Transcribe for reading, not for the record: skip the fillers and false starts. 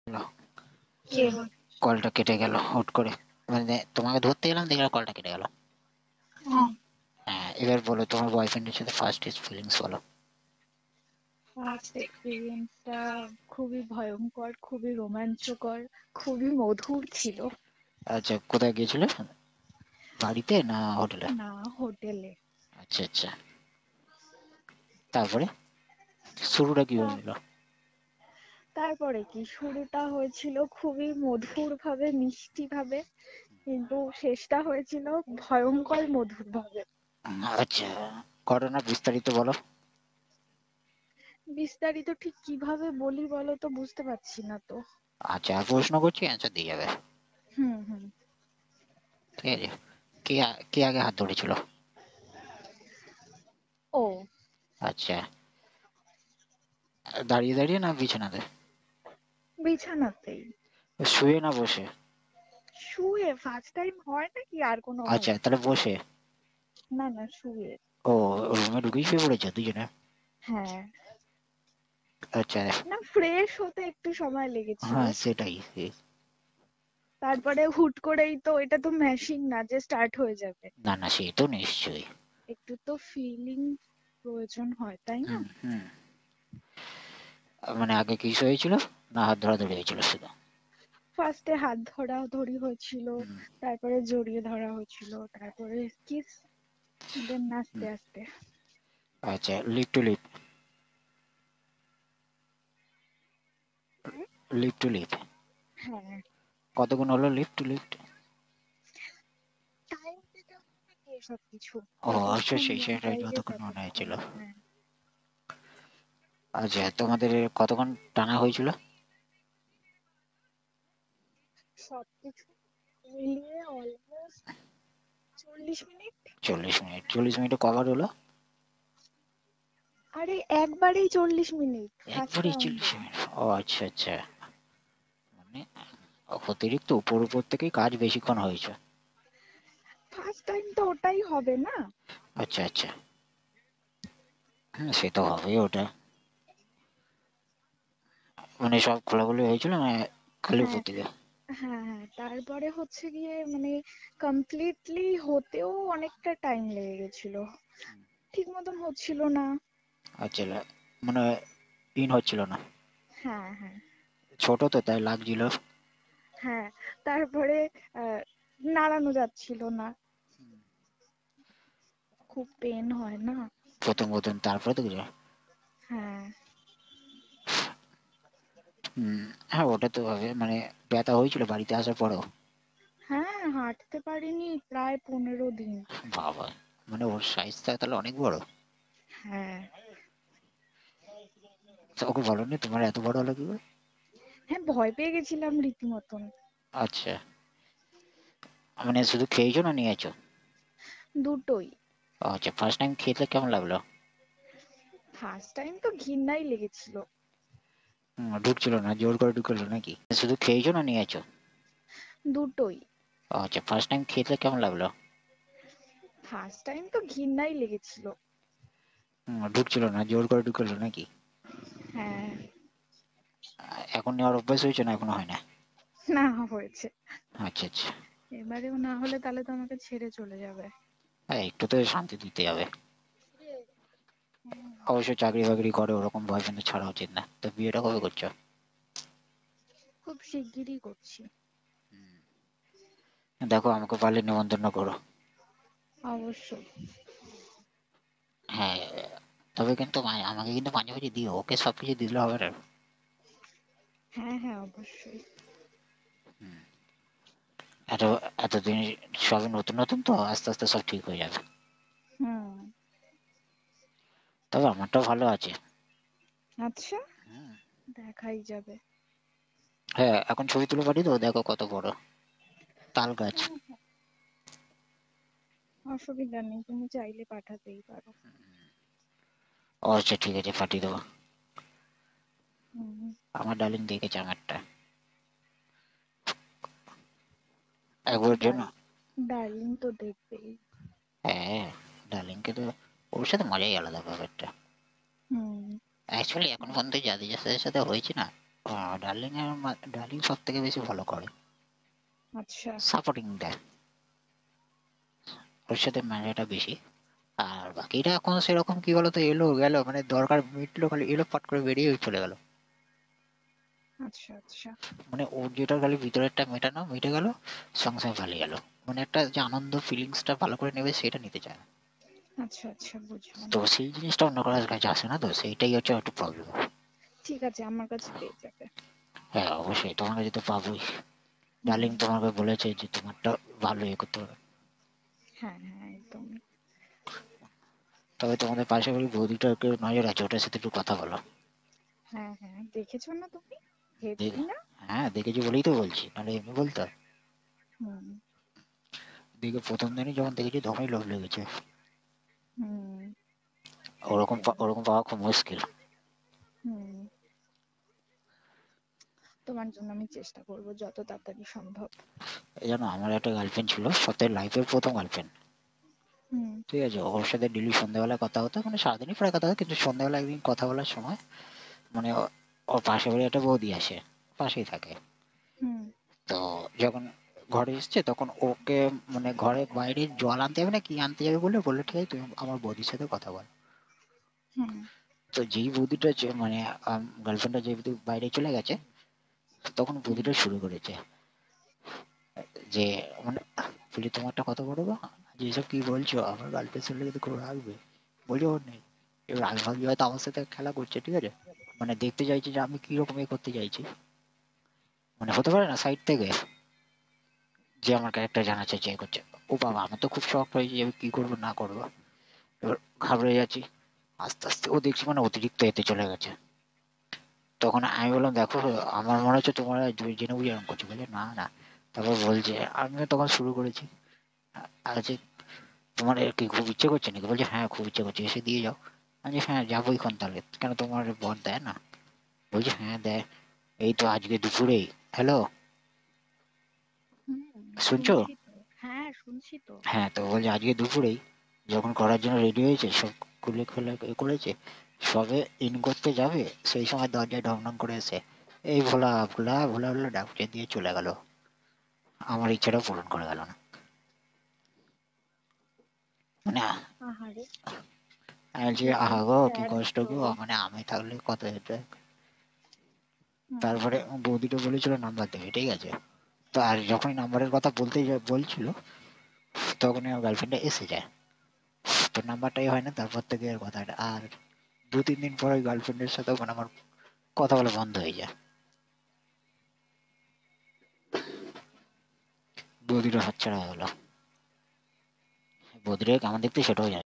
কে? কলটা কেটে গেল হুট করে, মানে তোমাকে ধরতে গেলাম দেখলাম কলটা কেটে গেল। হ্যাঁ, হ্যাঁ, এবার বলো তোমার বয়ফ্রেন্ডের সাথে ফার্স্ট ফিলিংস বলো। ফার্স্ট এক্সপিরিয়েন্সটা খুবই ভয়ঙ্কর, খুবই রোমাঞ্চকর, খুবই মধুর ছিল। আচ্ছা, কোথায় গিয়েছিলে, বাড়িতে না হোটেলে? না, হোটেলে। আচ্ছা আচ্ছা, তারপরে শুরুটা কি তা হয়েছিল? তারপরে কি শুরুটা হয়েছিল খুবই মধুর ভাবে, মিষ্টি ভাবে, কিন্তু শেষটা হয়েছিল ভয়ঙ্কর মধুর ভাবে। আচ্ছা, ঘটনা বিস্তারিত বলো। বিস্তারিত ঠিক কিভাবে বলি বলো তো, বুঝতে পারছি না তো। আচ্ছা, প্রশ্ন করছি, অ্যান্সার দিয়ে যাবে। হুম হুম। ঠিক আছে, কে কে আগে হাত ধরেছিল? ও, আচ্ছা, দাঁড়িয়ে দাঁড়িয়ে না বিছানাতে? বিছানাতেই। শুয়ে না বসে? শুয়ে, ফার্স্ট টাইম হয় নাকি আর কোনো আচ্ছা, ভাবে? তাহলে বসে। না না, শুয়ে। ও, রুমে ঢুকেই শুয়ে পড়েছো দুজনে? হ্যাঁ। আচ্ছা। না, ফ্রেশ হতে একটু সময় লেগেছিল। হ্যাঁ সেটাই। তারপরে হুট করেই তো, এটা তো মেশিন না যে স্টার্ট হয়ে যাবে। না না, সে তো নিশ্চয়ই। একটু তো ফিলিং প্রয়োজন হয়, তাই না? হুম হুম। মানে আগে কিস হয়েছিল না হাত ধরাধরি হয়েছিল শুধু? ফার্স্টে হাত ধরা ধরি হয়েছিল, হুম তারপরে জড়িয়ে ধরা হয়েছিল, তারপরে কিস, দেন আস্তে হুম। আস্তে। আচ্ছা, লিপ টু লিপ? হুম, লিপ টু লিপ? হ্যাঁ। কতক্ষণ হলো লিপ টু লিপ? টাইম দিতে হবে কি এসব কিছু, ও আচ্ছা, যতক্ষণ সেই মন সেটাই চাইবে যতক্ষণ মনে ততক্ষণ। হয়েছিল। হ্যাঁ। আচ্ছা, তোমাদের কতক্ষণ টানা হয়েছিল? সবকিছু মিলিয়ে অলমোস্ট 40 মিনিট। 40 মিনিট? 40 মিনিটে কভার হলো? আরে একবারেই 40 মিনিট ফার্স্ট একবারই চল্লিশ রাউন্ডে। মিনিট ও আচ্ছা আচ্ছা, মানে অতিরিক্ত উপর উপর থেকেই কাজ বেশিক্ষণ হয়েছে। ফার্স্ট টাইম তো ওটাই হবে না। আচ্ছা আচ্ছা, হ্যাঁ সে তো হবেই ওটা। মানে সব খোলাখুলি হয়েছিল না, খালি হ্যাঁ উপর দিকে? হ্যাঁ হ্যাঁ, তারপরে হচ্ছে গিয়ে মানে কমপ্লিটলি হতেও অনেকটা টাইম লেগে গেছিল, ঠিক মতন হচ্ছিল না। আচ্ছা, মানে ইন হচ্ছিল না? হ্যাঁ হ্যাঁ ছোট তো তাই লাগছিল। হ্যাঁ। তারপরে আহ, নাড়ানো যাচ্ছিল না, খুব পেন হয় না। প্রথম প্রথম, তারপরে তো কিছু। হ্যাঁ হম। হ্যাঁ ওটা তো হবে, মানে ব্যথা হয়েছিল বাড়িতে আসার পরেও? হ্যাঁ, হাঁটতে পারিনি প্রায় 15 দিন। বাবা, মানে ওর সাইজটা তাহলে অনেক বড়। হ্যাঁ তো ওকে বলোনি তোমার এত বড় হলো কি করে? হ্যাঁ, ভয় পেয়ে গেছিলাম রীতিমতন। আচ্ছা, মানে শুধু খেয়েছো না নিয়েছো? দুটোই। আচ্ছা, ফার্স্ট টাইম খেতে কেমন লাগলো? ফার্স্ট টাইম তো ঘৃণাই লেগেছিল। ঢুকছিল না, জোর করে ঢুকলো নাকি? শুধু খেয়েছো না নিয়েছো? দুটোই। আচ্ছা, ফার্স্ট টাইম খেতে কেমন লাগলো? ফার্স্ট টাইম তো ঘৃণাই লেগেছিল। ঢুকছিল না, জোর করে ঢুকলো নাকি? হ্যাঁ। এখন নেওয়ার অভ্যাস হয়েছে না এখনো হয় না? না, হয়েছে। আচ্ছা আচ্ছা। এবারেও না হলে তাহলে তো আমাকে ছেড়ে চলে যাবে। হ্যাঁ, একটু তো শান্তি দিতে হবে। হুম, অবশ্য চাকরি বাকরি করে ওরকম বয়ফ্রেন্ড ছাড়া উচিত না। তো বিয়েটা কবে করছো? খুব শিগগিরই করছি। দেখো আমাকে পারলে নিমন্ত্রণ করো। অবশ্যই। হ্যাঁ, তবে কিন্তু আমাকে কিন্তু মাঝে মাঝে দিও, ওকে সবকিছু দিলে হবে না। হ্যাঁ হ্যাঁ, অবশ্যই। এত এতদিন সবে নতুন নতুন তো, আস্তে আস্তে সব ঠিক হয়ে যাবে। হুম। তবে আমারটাও ভালো আছে। আচ্ছা, দেখাই যাবে। হ্যাঁ, এখন ছবি তুলে পাঠিয়ে দেবো, দেখো কত বড় তাল গাছ। হ্যাঁ হ্যাঁ, অসুবিধা নেই, তুমি চাইলে পাঠাতেই পারো। ও আচ্ছা ঠিক আছে, পাঠিয়ে দেবো। হুম। আমার ডার্লিং দেখেছে আমারটা একবারের জন্য। ডার্লিং তো দেখবেই। হ্যাঁ, ডার্লিংকে তো, ওর সাথে মজাই আলাদা ব্যাপারটা। হুম। অ্যাকচুয়ালি এখন পর্যন্ত যাদের যাদের সাথে হয়েছে না, ডার্লিং সব থেকে বেশি ভালো করে, আচ্ছা সাপোর্টিং দেয়, ওর সাথে মজাটা বেশি। আর বাকিটা এখন সেরকম কি বলতো, এলো গেল, মানে দরকার মিটলো খালি এলো পাট করে বেরিয়ে চলে গেল। আচ্ছা আচ্ছা মানে ওর যেটা খালি ভিতরেরটা মেটানো মিটে গেল, সঙ্গে সঙ্গে পালিয়ে গেল। মানে একটা যে আনন্দ ফিলিংসটা ভালো করে নেবে সেটা নিতে চায় না। আচ্ছা আচ্ছা বুঝলাম। তো সেই জিনিসটা অন্য কারোর কাছে আসে না, তো সেইটাই হচ্ছে একটু প্রবলেম। ঠিক আছে, আমার কাছে পেয়ে যাবে। হ্যাঁ অবশ্যই তোমার কাছে তো পাবোই। ডার্লিং হুম। তোমাকে বলেছে যে তোমারটা ভালো ইয়ে করতে হবে। হ্যাঁ হ্যাঁ একদম। তবে তোমাদের পাশে বাড়ি বৌদিটার কেউ নজর আছে, ওটার সাথে একটু কথা বলো। হ্যাঁ হ্যাঁ, দেখেছো না তুমি? দেখ- হেভি না? হ্যাঁ দেখেছি বলেই তো বলছি, নাহলে এমনি বলতো। হুম। দেখে প্রথম দিনই যখন দেখেছি তখনই লোভ লেগেছে। হুম। ওরকম একদম। ওরকম পাওয়া খুব মুশকিল। হুম। তোমার জন্য আমি চেষ্টা করব যত তাড়াতাড়ি সম্ভব। এই জানো আমার একটা গার্লফ্রেন্ড ছিল, সত্যি লাইফের প্রথম গার্লফ্রেন্ড। হুম। ঠিক আছে, ওর সাথে ডেলি সন্ধ্যাবেলায় কথা হতো, মানে সারাদিনই প্রায় কথা হতো, কিন্তু সন্ধ্যাবেলা একদিন কথা বলার সময় মানে ওর পাশে বাড়ি একটা বৌদি আসে, পাশেই থাকে। হুম। তো যখন ঘরে এসছে তখন ওকে মানে ঘরে বাইরে জল আনতে যাবে না কি আনতে যাবে বলে বললো ঠিক আছে তুমি আমার বৌদির সাথে কথা বল। হুম। তো যেই বৌদিটা মানে গার্লফ্রেন্ডটা যেহেতু বাইরে চলে গেছে, তখন হুম। বৌদিটা শুরু করেছে যে মানে বলি তোমার একটা কথা বলবো, যে এসব কি বলছো, আমার গার্লফ্রেন্ড শুনলে কিন্তু খুব রাখবে। বলি ওর নেই, এবার আগে ভাবি হয়তো আমার সাথে খেলা করছে, ঠিক আছে, মানে দেখতে চাইছি যে আমি কি রকম করতে চাইছি, মানে হতে পারে না সাইড থেকে যে আমার ক্যারেক্টার জানার চেষ্টা করছে। ও বাবা আমার তো খুব শখ হয়েছে যে আমি কি করবো না করবো। এবার ঘাবড়ে যাচ্ছি, আস্তে আস্তে ও দেখছি মানে অতিরিক্ত এতে চলে গেছে। তখন আমি বললাম দেখো আমার মনে হচ্ছে তোমরা জেনে বুঝে এরকম করছো, বলে না না। তারপর বলছে আমিও তখন শুরু করেছি, আচ্ছা তোমার কি খুব ইচ্ছে করছে নাকি, বলছে হ্যাঁ খুব ইচ্ছে করছে এসে দিয়ে যাও। আমি বলছি, হ্যাঁ যাবো এখন তাহলে, কেন তোমার বর দেয় না? বলছে হ্যাঁ দেয়, এই তো আজকে দুপুরেই। হ্যালো, হুম। শুনছো? শুনছি তো, হ্যাঁ শুনছি তো। হ্যাঁ তো বলছে আজকে দুপুরেই যখন করার জন্য রেডি হয়েছে, সব খুলে খুলে করেছে, সবে ইন করতে যাবে সেই সময় দরজায় ঢং ঢং করে এসে এই ভোলা ভোলা ভোলা ভোলা ডাকতে দিয়ে চলে গেল। আমার ইচ্ছাটা পূরণ করে গেল না। মানে আহারে, আমি বলছি খুবই আহা গো কি স্যাড কষ্ট গো, স্টোরি। মানে আমি থাকলে কত যেত। হুম। তারপরে বৌদিটা বলেছিল নাম্বার দেবে, ঠিক আছে, তো আর যখনই নাম্বারের কথা বলছিল তখনই আমার গার্লফ্রেন্ডটা এসে যায়। তো নাম্বারটাই হয় না, তারপর থেকে আর কথা হয় না। আর 2-3 দিন পর ওই গার্লফ্রেন্ডের সাথে মানে আমার কথা বলা বন্ধ হয়ে যায়। বৌদিটা হাতছাড়া হয়ে গেল। বৌদিটা কেমন দেখতে সেটাও জানি না।